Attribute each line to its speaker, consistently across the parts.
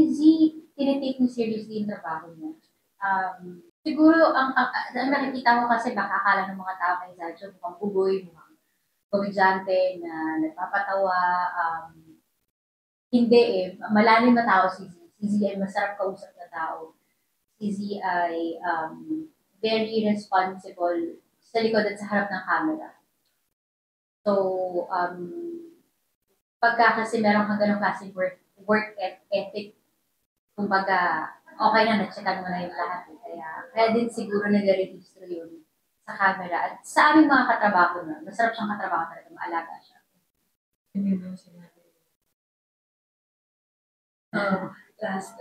Speaker 1: Z, tinitake niya seriously yung trabaho niya. Siguro, ang nakikita ko kasi baka akala ng mga tao kay Zacho, mukhang bugoy, mukhang komedyante na nagpapatawa. Hindi eh. Malalim na tao si Z. Si Z ay masarap kausap na tao. Si Z ay very responsible sa likod at sa harap ng camera. So, pagka kasi meron kang ganong klaseng work ethic, kumbaga, okay na, na-checkan mo na yung lahat. Kaya din siguro nag-register yun sa camera. At sa aming mga katrabaho na, masarap siyang katrabaho talaga, maalaga siya.
Speaker 2: Hindi mo sinabi. Last,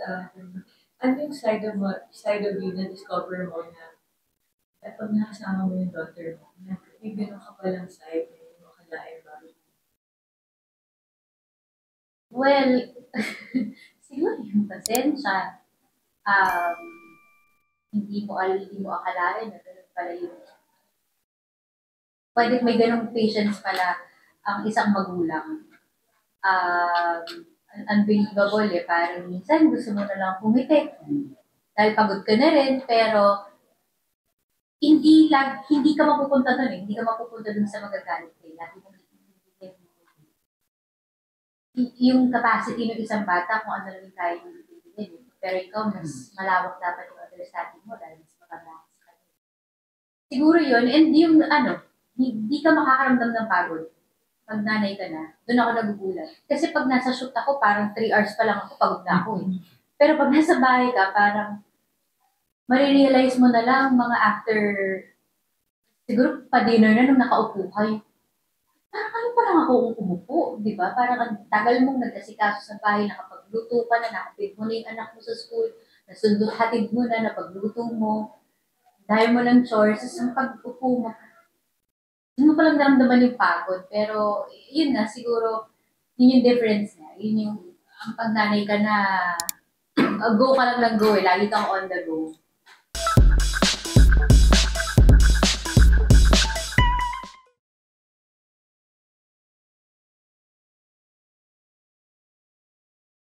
Speaker 2: ano yung side of you na discover mo na at pag nakasama mo yung daughter mo, na may gano'n ka palang side na hindi mo akalain ba?
Speaker 1: Well, siguro yung pasensya. Hindi mo akalain na gano'n pala yung pwede may ganong patience pala ang isang magulang. Unbelievable eh. Parang minsan gusto mo na lang pumiti. Dahil pagod ka na rin, pero hindi ka mapupunta doon eh. Hindi ka mapupunta doon sa magagalit eh. Lagi mo yung capacity ng isang bata kung ano lang kaya yung bibigyan. Pero ikaw, mas malawak dapat yung understanding mo dahil mas maganda sa kanya. Siguro yun, and yung hindi ka makakaramdam ng pagod. Pag nanay ka na, doon ako nagugulat. Kasi pag nasa shoot ako, parang 3 hours pa lang ako, pagod na ako eh. Pero pag nasa bahay ka, parang marirealize mo na lang mga after, siguro pa-dinner na nung nakaupo kayo. Parang ano pa lang ako umupo, di ba? Parang ang tagal mong nag-asikaso sa bahay, nakapagluto ka na, nakapid mo na yung anak mo sa school, nasundo, hatid mo na, napagluto mo, dahil mo ng chores, sa pag-upo mo, hindi mo palang naramdaman yung pagod. Pero, yun nga, siguro, yun yung difference niya. Yun yung, ang pag nanay ka na, go ka lang ng go eh. Lagi kang on the go.